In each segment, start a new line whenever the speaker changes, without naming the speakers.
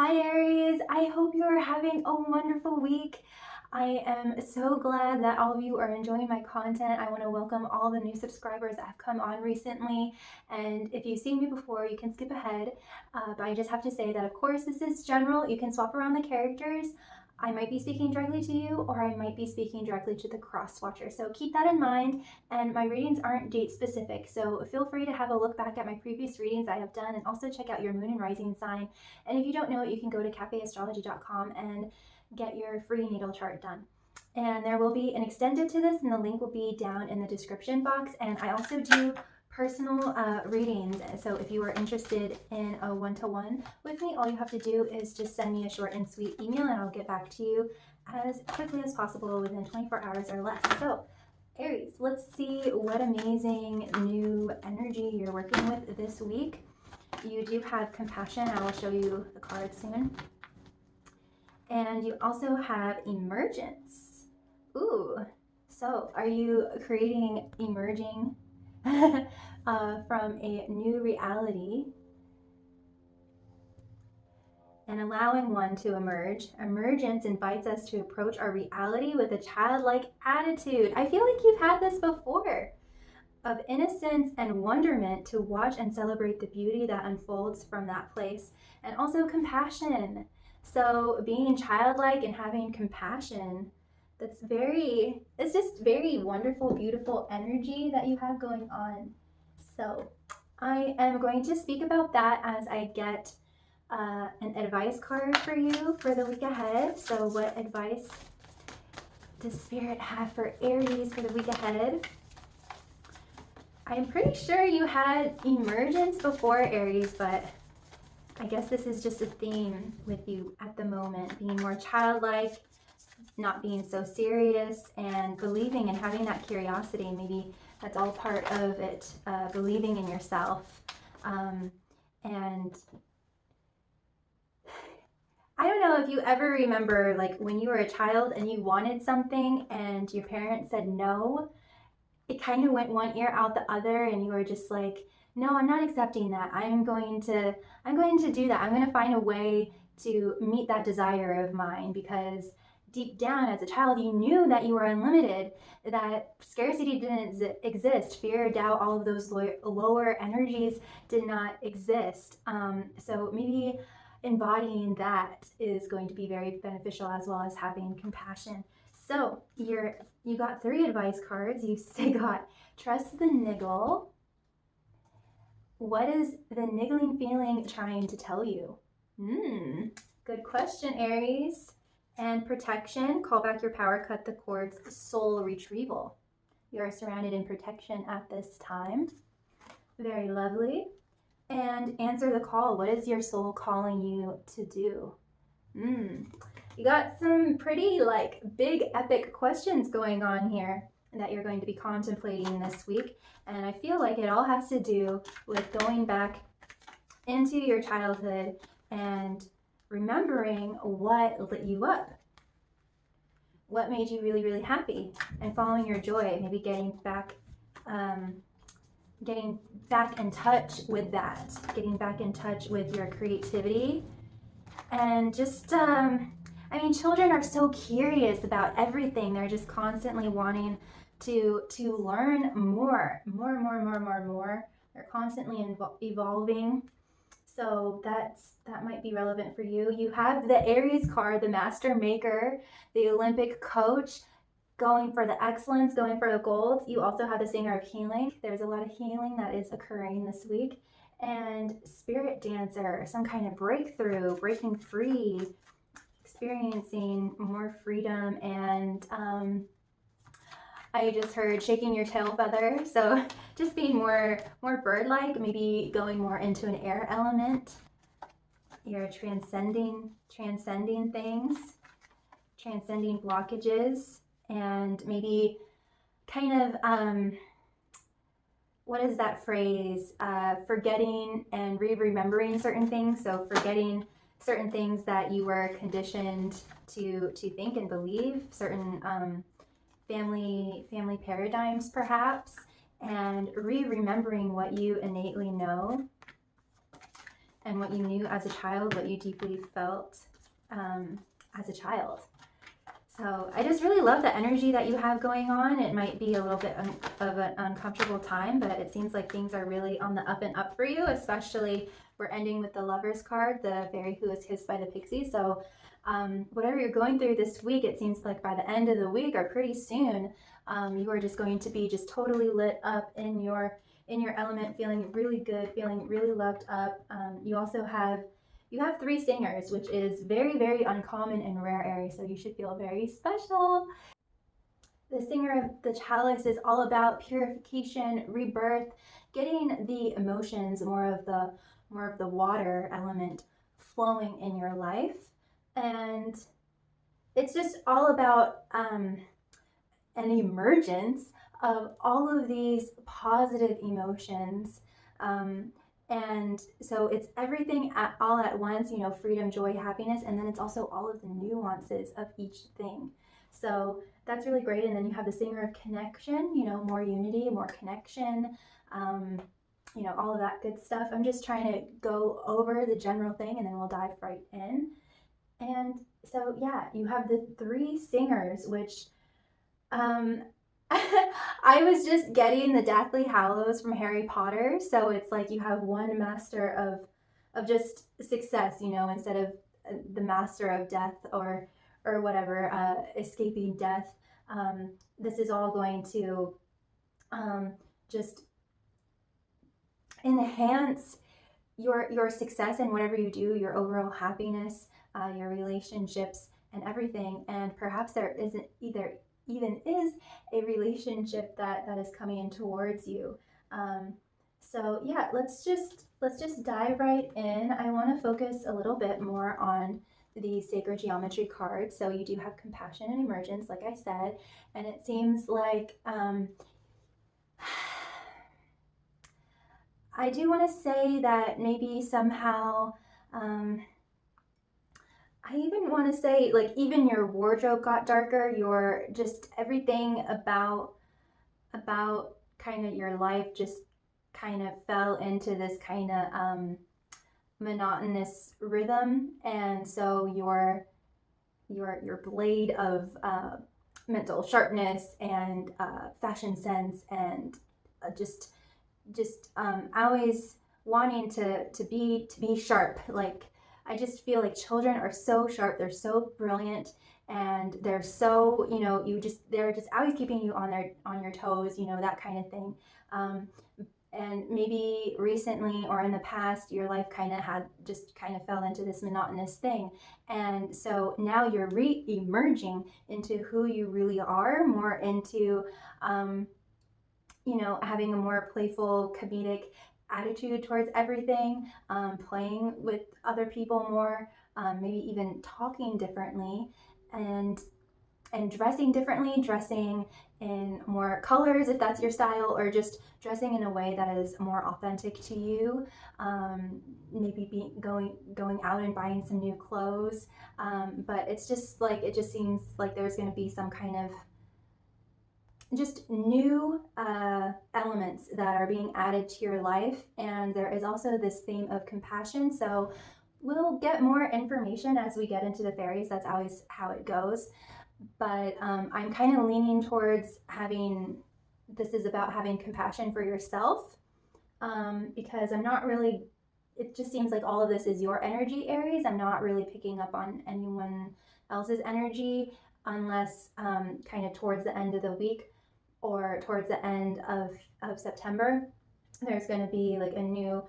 Hi Aries, I hope you are having a wonderful week. I am so glad that all of you are enjoying my content. I want to welcome all the new subscribers that have come on recently. And if you've seen me before, you can skip ahead. But I just have to say that, of course, this is general. You can swap around the characters. I might be speaking directly to you, or I might be speaking directly to the cross watcher. So keep that in mind. And my readings aren't date specific. So feel free to have a look back at my previous readings I have done, and also check out your moon and rising sign. And if you don't know it, you can go to cafeastrology.com and get your free natal chart done. And there will be an extended to this, and the link will be down in the description box. And I also do personal readings. So if you are interested in a one-to-one with me, all you have to do is just send me a short and sweet email, and I'll get back to you as quickly as possible within 24 hours or less. So Aries, let's see what amazing new energy you're working with this week. You do have compassion. I will show you the card soon. And you also have emergence. Ooh, so are you creating emerging from a new reality and allowing one to emerge? Emergence invites us to approach our reality with a childlike attitude. I feel like you've had this before. Of innocence and wonderment to watch and celebrate the beauty that unfolds from that place, and also compassion. So being childlike and having compassion, it's just very wonderful, beautiful energy that you have going on. So I am going to speak about that as I get an advice card for you for the week ahead. So what advice does Spirit have for Aries for the week ahead? I'm pretty sure you had emergence before, Aries, but I guess this is just a theme with you at the moment, being more childlike, not being so serious, and believing and having that curiosity. Maybe that's all part of it, believing in yourself. And I don't know if you ever remember, like when you were a child and you wanted something and your parents said no. It kind of went one ear out the other, and you were just like, no, I'm not accepting that. I'm going to do that. I'm going to find a way to meet that desire of mine, because deep down as a child you knew that you were unlimited, that scarcity didn't exist, fear, doubt, all of those lower energies did not exist. So maybe embodying that is going to be very beneficial, as well as having compassion. So you got 3 advice cards. You got trust the niggle. What is the niggling feeling trying to tell you? Good question, Aries. And protection, call back your power, cut the cords, soul retrieval. You are surrounded in protection at this time. Very lovely. And answer the call. What is your soul calling you to do? You got some pretty like big epic questions going on here that you're going to be contemplating this week. And I feel like it all has to do with going back into your childhood and remembering what lit you up, what made you really, really happy, and following your joy, maybe getting back in touch with that, getting back in touch with your creativity. And just I mean, children are so curious about everything. They're just constantly wanting to learn more. They're constantly evolving. So that might be relevant for you. You have the Aries card, the master maker, the Olympic coach, going for the excellence, going for the gold. You also have the singer of healing. There's a lot of healing that is occurring this week. And spirit dancer, some kind of breakthrough, breaking free, experiencing more freedom. And I just heard shaking your tail feather. So just being more bird-like, maybe going more into an air element. You're transcending things, transcending blockages, and maybe kind of what is that phrase? Forgetting and remembering certain things. So forgetting certain things that you were conditioned to think and believe, certain family paradigms perhaps, and remembering what you innately know. and what you knew as a child, what you deeply felt as a child. So I just really love the energy that you have going on. It might be a little bit of an uncomfortable time, but it seems like things are really on the up and up for you, especially we're ending with the Lovers card, the fairy who was kissed by the pixie. So whatever you're going through this week, it seems like by the end of the week or pretty soon, you are just going to be just totally lit up in your element, feeling really good, feeling really loved up. You have three singers, which is very, very uncommon and rare, Aries, so you should feel very special. The singer of the chalice is all about purification, rebirth, getting the emotions, more of the water element flowing in your life. And it's just all about an emergence of all of these positive emotions. And so it's everything all at once, freedom, joy, happiness, and then it's also all of the nuances of each thing. So that's really great. And then you have the singer of connection, more unity, more connection, all of that good stuff. I'm just trying to go over the general thing and then we'll dive right in. And so, yeah, you have the three singers, which I was just getting the Deathly Hallows from Harry Potter, so it's like you have one master of just success, instead of the master of death or whatever, escaping death. This is all going to just enhance your success in whatever you do, your overall happiness, your relationships, and everything. And perhaps there isn't even is a relationship that is coming in towards you. So yeah, let's just dive right in. I want to focus a little bit more on the sacred geometry card. So you do have compassion and emergence, like I said, and it seems like I do want to say that maybe somehow I even want to say, like, even your wardrobe got darker. Your just everything about kind of your life just kind of fell into this kind of monotonous rhythm, and so your blade of mental sharpness and fashion sense and just always wanting to be sharp. Like, I just feel like children are so sharp, they're so brilliant, and they're so, they're just always keeping you on your toes, that kind of thing. And maybe recently or in the past, your life kind of fell into this monotonous thing. And so now you're re-emerging into who you really are, more into, having a more playful, comedic attitude towards everything, playing with other people more, maybe even talking differently, and dressing differently, dressing in more colors if that's your style, or just dressing in a way that is more authentic to you. Maybe going out and buying some new clothes, but it's just like, it just seems like there's going to be some kind of just new elements that are being added to your life. And there is also this theme of compassion. So we'll get more information as we get into the fairies. That's always how it goes. But I'm kind of leaning towards this is about having compassion for yourself, because I'm not really, it just seems like all of this is your energy, Aries. I'm not really picking up on anyone else's energy unless kind of towards the end of the week or towards the end of September, there's going to be like a new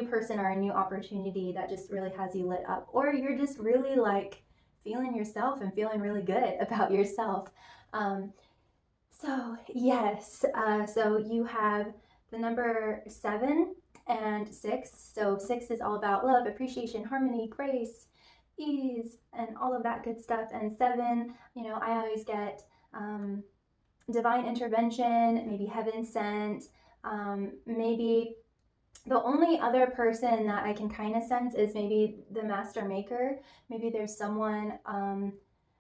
person or a new opportunity that just really has you lit up, or you're just really like feeling yourself and feeling really good about yourself. So yes, so you have the number 7 and 6. So 6 is all about love, appreciation, harmony, grace, ease, and all of that good stuff. And 7, I always get divine intervention, maybe heaven sent, maybe the only other person that I can kind of sense is maybe the master maker. Maybe there's someone,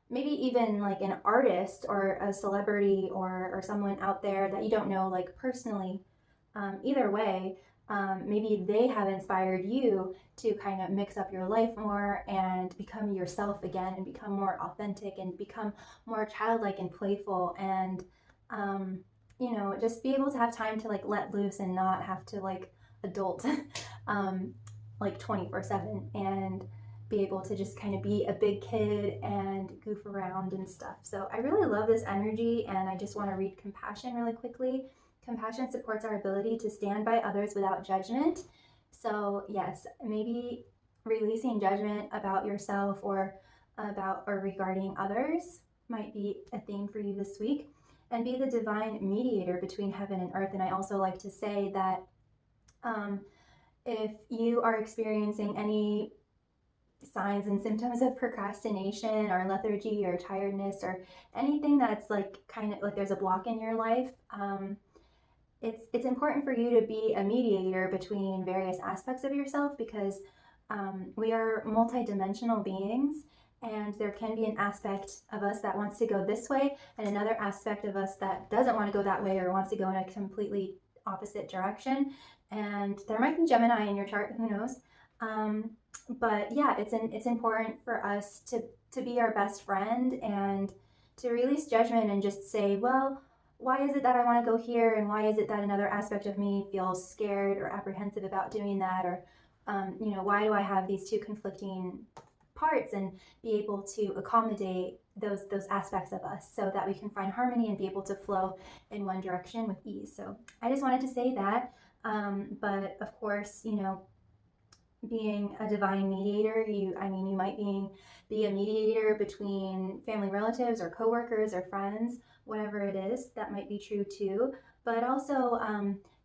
maybe even like an artist or a celebrity or someone out there that you don't know like personally. Either way, maybe they have inspired you to kind of mix up your life more and become yourself again and become more authentic and become more childlike and playful and just be able to have time to like let loose and not have to like adult like 24/7 and be able to just kind of be a big kid and goof around and stuff. So I really love this energy, and I just want to read compassion really quickly. Compassion supports our ability to stand by others without judgment. So yes, maybe releasing judgment about yourself or regarding others might be a theme for you this week. And be the divine mediator between heaven and earth. And I also like to say that if you are experiencing any signs and symptoms of procrastination or lethargy or tiredness or anything that's like kind of like there's a block in your life, it's important for you to be a mediator between various aspects of yourself, because we are multidimensional beings, and there can be an aspect of us that wants to go this way and another aspect of us that doesn't want to go that way or wants to go in a completely opposite direction. And there might be Gemini in your chart, who knows. But yeah, it's important for us to be our best friend and to release judgment and just say, well, why is it that I want to go here, and why is it that another aspect of me feels scared or apprehensive about doing that, or why do I have these two conflicting parts, and be able to accommodate those aspects of us so that we can find harmony and be able to flow in one direction with ease. So I just wanted to say that. But of course, being a divine mediator, you might be a mediator between family relatives or coworkers or friends, whatever it is, that might be true too. But also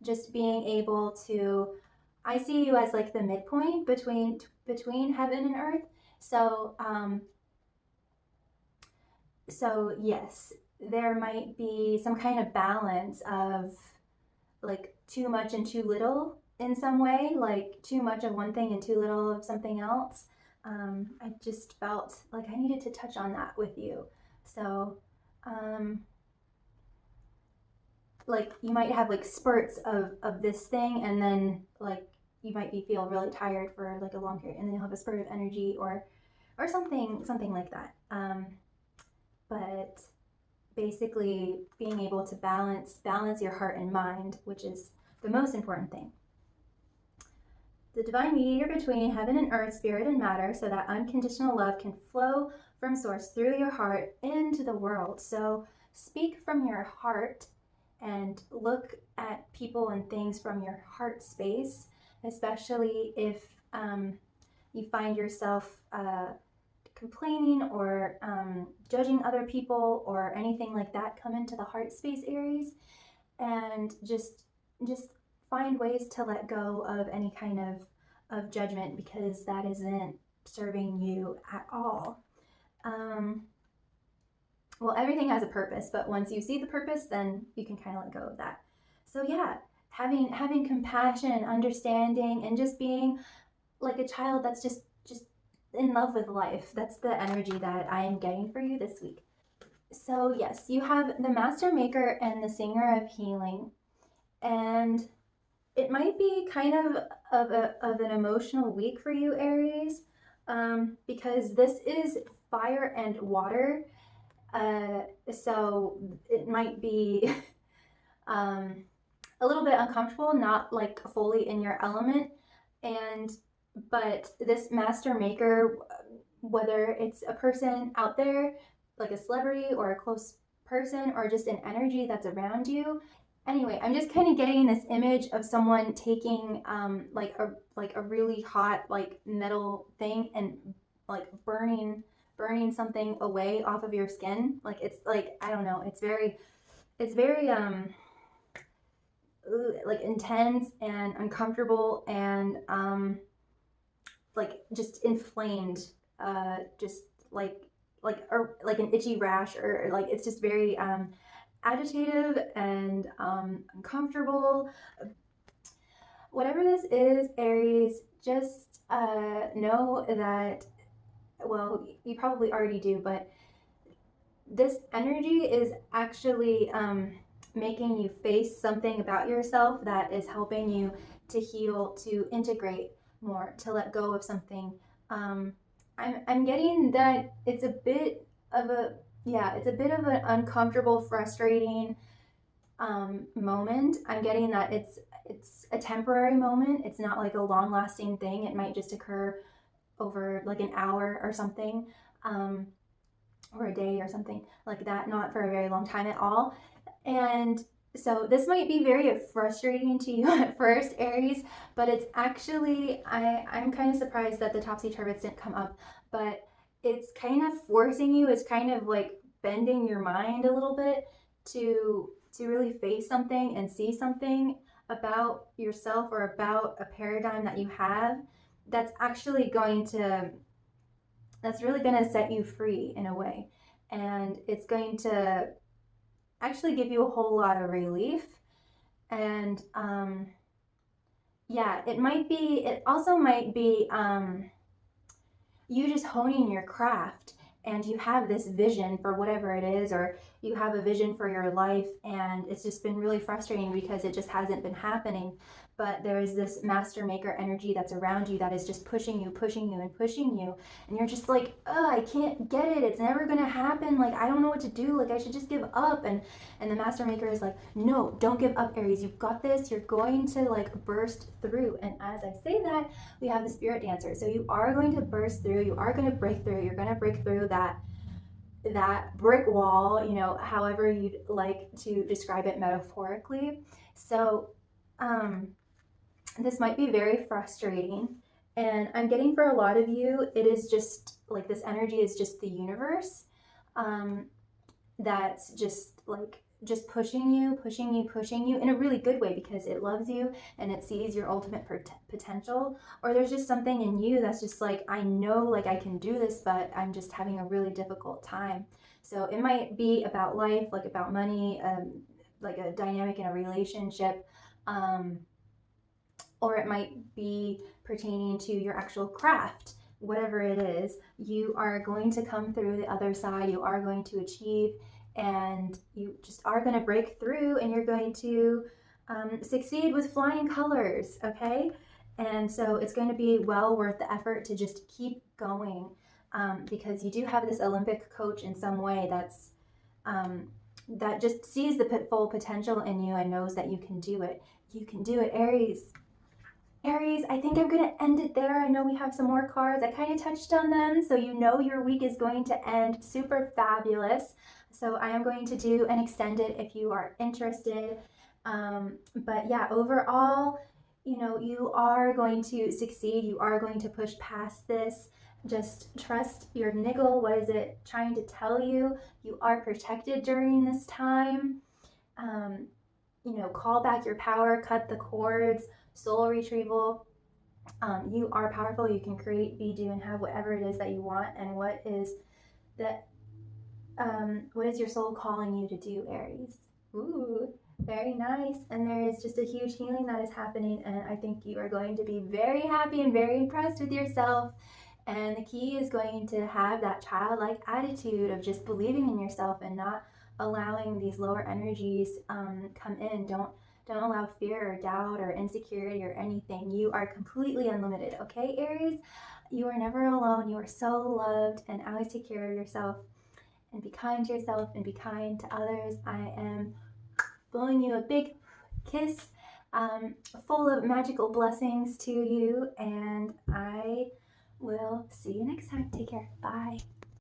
just being able to, I see you as like the midpoint between heaven and earth. So yes, there might be some kind of balance of like too much and too little in some way, like too much of one thing and too little of something else. I just felt like I needed to touch on that with you. So like you might have like spurts of this thing, and then like you might feel really tired for like a long period, and then you'll have a spurt of energy or something like that. But basically being able to balance your heart and mind, which is the most important thing. The divine mediator between heaven and earth, spirit and matter, so that unconditional love can flow from source through your heart into the world. So speak from your heart and look at people and things from your heart space, especially if you find yourself complaining or judging other people or anything like that. Come into the heart space, Aries, and just find ways to let go of any kind of judgment, because that isn't serving you at all. Well, everything has a purpose, but once you see the purpose, then you can kind of let go of that. So yeah, having compassion and understanding and just being like a child that's just in love with life. That's the energy that I am getting for you this week. So yes, you have the Master Maker and the Singer of Healing, and it might be kind of an emotional week for you, Aries, because this is fire and water. So it might be a little bit uncomfortable, not like fully in your element. But this Master Maker, whether it's a person out there, like a celebrity or a close person, or just an energy that's around you. Anyway, I'm just kind of getting this image of someone taking like a really hot like metal thing and like burning something away off of your skin. Like it's like, I don't know, it's very like intense and uncomfortable and like just inflamed, just like an itchy rash, or like it's just very agitative and uncomfortable. Whatever this is, Aries, just know that, well, you probably already do, but this energy is actually making you face something about yourself that is helping you to heal, to integrate more, to let go of something. I'm getting that it's a bit of a, yeah, it's a bit of an uncomfortable, frustrating moment. I'm getting that it's a temporary moment. It's not like a long lasting thing. It might just occur over like an hour or something, um, or a day or something like that. Not for a very long time at all. And so this might be very frustrating to you at first, Aries, but it's actually, I'm kind of surprised that the topsy-turvy didn't come up, but it's kind of forcing you, it's kind of like bending your mind a little bit to really face something and see something about yourself or about a paradigm that you have that's actually going to, that's really going to set you free in a way. And it's going to actually give you a whole lot of relief. And yeah, it also might be you just honing your craft, and you have this vision for whatever it is, or you have a vision for your life, and it's just been really frustrating because it just hasn't been happening. But there is this master maker energy that's around you that is just pushing you, pushing you, and pushing you, and you're just like, oh, I can't get it, it's never gonna happen, like I don't know what to do, like I should just give up. And the master maker is like, no, don't give up, Aries, you've got this, you're going to like burst through. And as I say that, we have the spirit dancer. So you are going to burst through, you are going to break through, you're going to break through that brick wall, you know, however you'd like to describe it metaphorically. So this might be very frustrating. And I'm getting for a lot of you, it is just like this energy is just the universe, that's just like just pushing you, pushing you, pushing you in a really good way because it loves you and it sees your ultimate potential. Or there's just something in you that's just like, I know like I can do this, but I'm just having a really difficult time. So it might be about life, like about money, like a dynamic in a relationship, or it might be pertaining to your actual craft. Whatever it is, you are going to come through the other side, you are going to achieve, and you just are going to break through, and you're going to succeed with flying colors, okay? And so it's going to be well worth the effort to just keep going, because you do have this Olympic coach in some way that just sees the full potential in you and knows that you can do it. You can do it, Aries. Aries, I think I'm going to end it there. I know we have some more cards. I kind of touched on them, so you know your week is going to end super fabulous. So I am going to do an extended if you are interested. But yeah, overall, you know, you are going to succeed. You are going to push past this. Just trust your niggle. What is it trying to tell you? You are protected during this time. You know, call back your power, cut the cords, soul retrieval. You are powerful. You can create, be, do, and have whatever it is that you want. And what is that? What is your soul calling you to do, Aries? Ooh, very nice. And there is just a huge healing that is happening, and I think you are going to be very happy and very impressed with yourself. And the key is going to have that childlike attitude of just believing in yourself and not allowing these lower energies come in. Don't allow fear or doubt or insecurity or anything. You are completely unlimited, okay, Aries? You are never alone. You are so loved, and always take care of yourself and be kind to yourself and be kind to others. I am blowing you a big kiss, full of magical blessings to you, and I will see you next time. Take care. Bye.